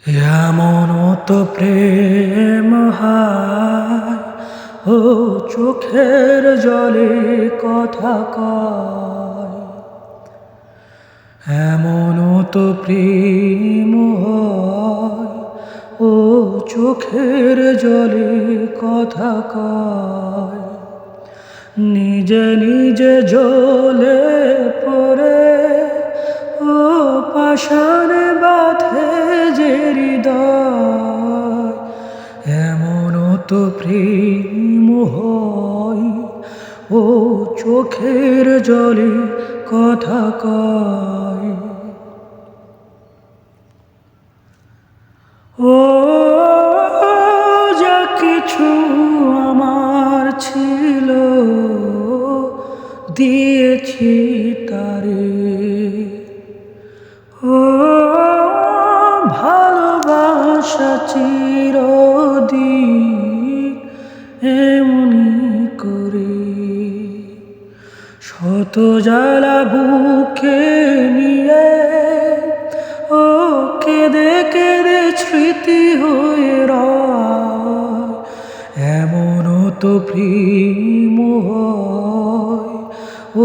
এমন তো প্রেম হায় ও চোখের জলে কথা কয়। এমন তো প্রেম হয় ও চোখের জলে কথা কয়। নিজে নিজে জ্বলে পড়ে ও পাষাণে বাঁধে যে হৃদয়। এমন তো প্রেম হয় ও চোখের জলে কথা কয়। ও যা কিছু আমার ছিল দিয়েছি তারে। ও ভালোবাসা চিরদিন এমনি করে। শত জ্বালা বুকে নিয়ে ও কেঁদে কেঁদে স্মৃতি হয়ে রয়। এমন তো প্রেম হয় ও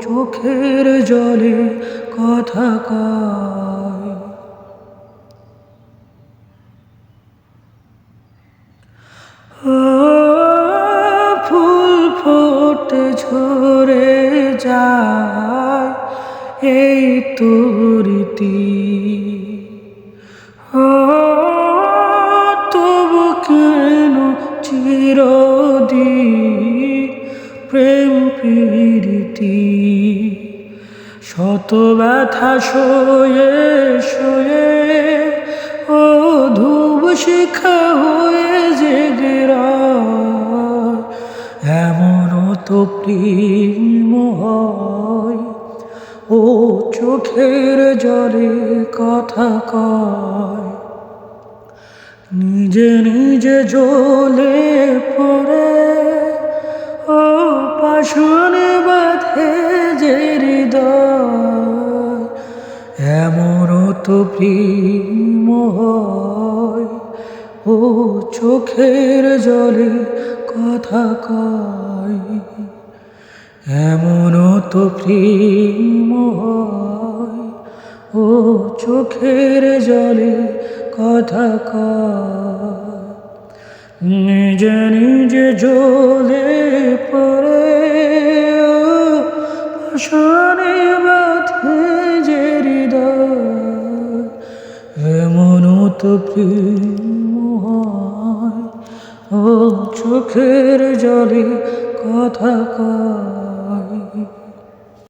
চোখের জলে কথা কয়। ফুল ফোটে ঝরে যায় এই তো রীতি। তবু কেন চিরদিন প্রেম প্রীতি। শত ব্যথা সয়ে সয়ে ও ধূপ শিখা হয়ে জেগে রয়। এমন তো প্রেম হয় ও চোখের জলে কথা কয়। নিজে নিজে জ্বলে পড়ে ও পাষাণে বাঁধে যে হৃদয়। এমন তো প্রেম হয় ও চোখের জলে কথা কয়। এমন তো প্রেম হয় ও চোখের জলে কথা কয়। নিজে নিজে জ্বলে পড়ে ও পাষাণে বাঁধে যে হৃদয়। এমন তো প্রেম হয় ও চোখের জলে কথা কয়।